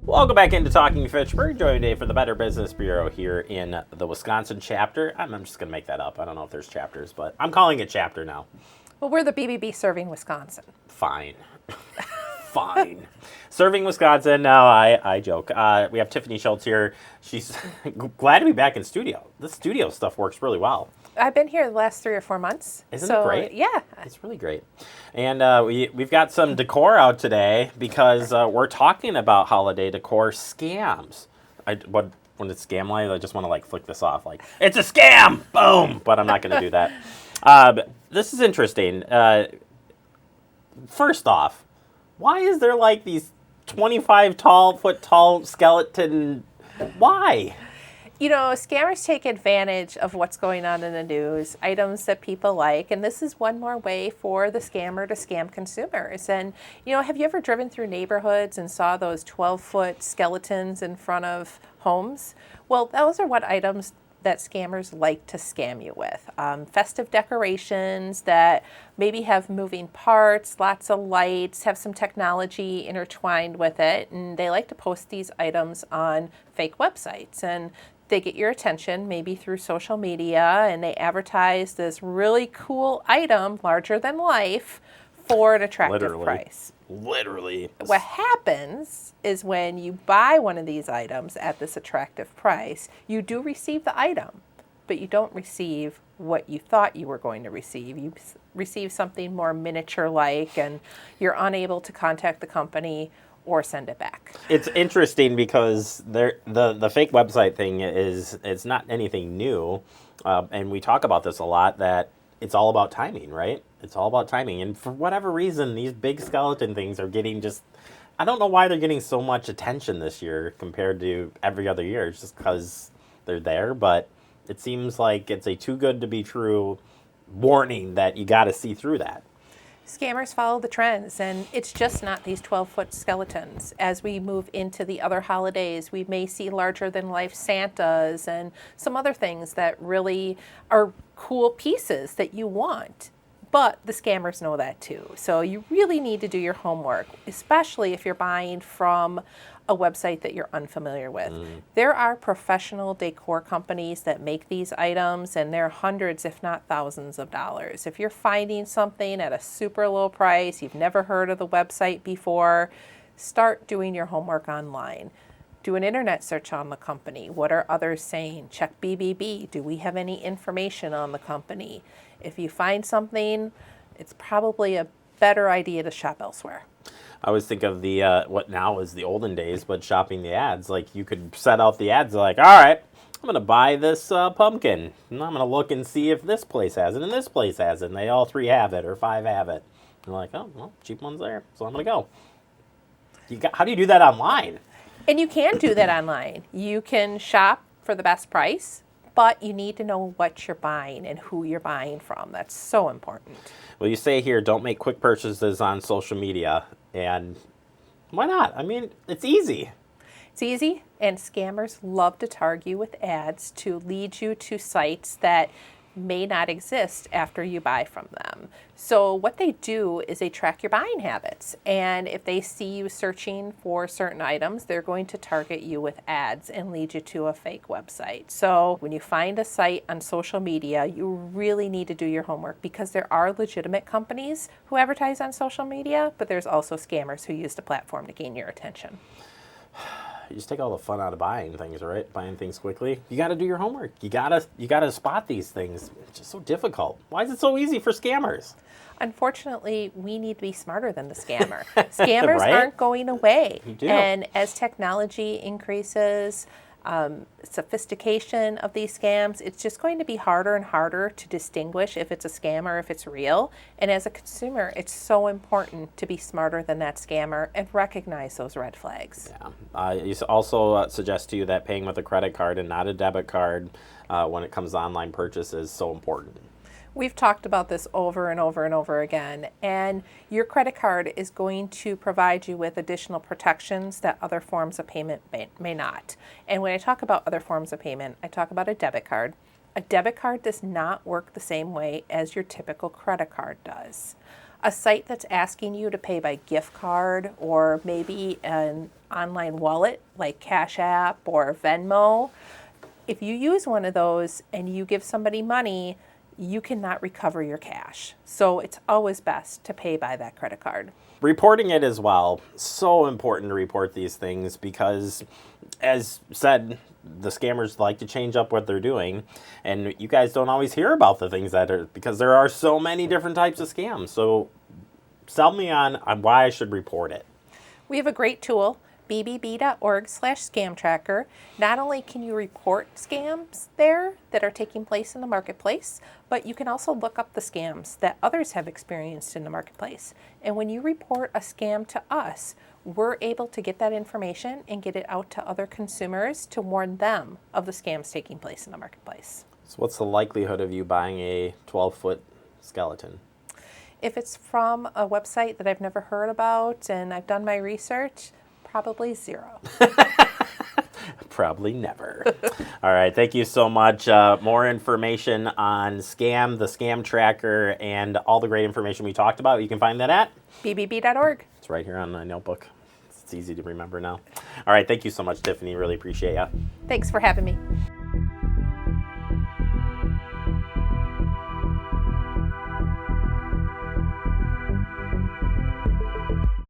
Welcome back into Talking Fitchburg. Joining today for the Better Business Bureau here in the Wisconsin chapter. I'm just going to make that up. I don't know if there's chapters, but I'm calling it chapter now. Well, we're the BBB serving Wisconsin. Fine. Fine. Serving Wisconsin. No, I joke. We have Tiffany Schultz here. She's glad to be back in studio. The studio stuff works really well. I've been here the last 3 or 4 months. Isn't it great? Yeah. It's really great. And we've got some decor out today because we're talking about holiday decor scams. When it's scam live, I just want to flick this off. It's a scam! Boom! But I'm not going to do that. This is interesting. First off, why is there these 25-foot tall skeleton? Why? You know, scammers take advantage of what's going on in the news, items that people like, and this is one more way for the scammer to scam consumers. And, have you ever driven through neighborhoods and saw those 12-foot skeletons in front of homes? Well, those are what items that scammers like to scam you with. Festive decorations that maybe have moving parts, lots of lights, have some technology intertwined with it, and they like to post these items on fake websites. And they get your attention maybe through social media, and they advertise this really cool item, larger than life, for an attractive price. Literally. What happens is when you buy one of these items at this attractive price, you do receive the item, but you don't receive what you thought you were going to receive. You receive something more miniature-like, and you're unable to contact the company or send it back. It's interesting because the fake website thing it's not anything new, and we talk about this a lot, that it's all about timing, right? It's all about timing, and for whatever reason, these big skeleton things are getting I don't know why they're getting so much attention this year compared to every other year. It's just because they're there, but it seems like it's a too good to be true warning that you got to see through that. Scammers follow the trends, and it's just not these 12-foot skeletons. As we move into the other holidays, we may see larger-than-life Santas and some other things that really are cool pieces that you want. But the scammers know that too. So you really need to do your homework, especially if you're buying from a website that you're unfamiliar with. There are professional decor companies that make these items, and they're hundreds, if not thousands of dollars. If you're finding something at a super low price, you've never heard of the website before, start doing your homework online. Do an internet search on the company. What are others saying? Check BBB. Do we have any information on the company? If you find something, it's probably a better idea to shop elsewhere. I always think of the what now is the olden days, but shopping the ads. You could set out the ads all right, I'm going to buy this pumpkin, and I'm going to look and see if this place has it and this place has it, and they all 3 have it or 5 have it. And oh, well, cheap one's there, so I'm going to go. How do you do that online? And you can do that online. You can shop for the best price, but you need to know what you're buying and who you're buying from. That's so important. Well, you say here, don't make quick purchases on social media. And why not? I mean, it's easy. It's easy, and scammers love to target you with ads to lead you to sites that may not exist after you buy from them. So what they do is they track your buying habits, and if they see you searching for certain items, they're going to target you with ads and lead you to a fake website. So when you find a site on social media, you really need to do your homework, because there are legitimate companies who advertise on social media, but there's also scammers who use the platform to gain your attention. You just take all the fun out of buying things, right? Buying things quickly. You got to do your homework. You gotta spot these things. It's just so difficult. Why is it so easy for scammers? Unfortunately, we need to be smarter than the scammer. Scammers Right? aren't going away. You do. And as technology increases, sophistication of these scams, it's just going to be harder and harder to distinguish if it's a scam or if it's real. And as a consumer, it's so important to be smarter than that scammer and recognize those red flags. Yeah. You also suggest to you that paying with a credit card and not a debit card when it comes to online purchase is so important. We've talked about this over and over and over again, and your credit card is going to provide you with additional protections that other forms of payment may not. And when I talk about other forms of payment, I talk about a debit card. A debit card does not work the same way as your typical credit card does. A site that's asking you to pay by gift card or maybe an online wallet like Cash App or Venmo, if you use one of those and you give somebody money, you cannot recover your cash. So it's always best to pay by that credit card. Reporting it as well. So important to report these things because, as said, the scammers like to change up what they're doing, and you guys don't always hear about the things that are, because there are so many different types of scams. So sell me on why I should report it. We have a great tool, bbb.org/scam tracker. Not only can you report scams there that are taking place in the marketplace, but you can also look up the scams that others have experienced in the marketplace. And when you report a scam to us, we're able to get that information and get it out to other consumers to warn them of the scams taking place in the marketplace. So what's the likelihood of you buying a 12-foot skeleton? If it's from a website that I've never heard about and I've done my research, probably 0. Probably never. All right. Thank you so much. More information on the scam tracker, and all the great information we talked about, you can find that at bbb.org. It's right here on my notebook. It's easy to remember now. All right. Thank you so much, Tiffany. Really appreciate you. Thanks for having me.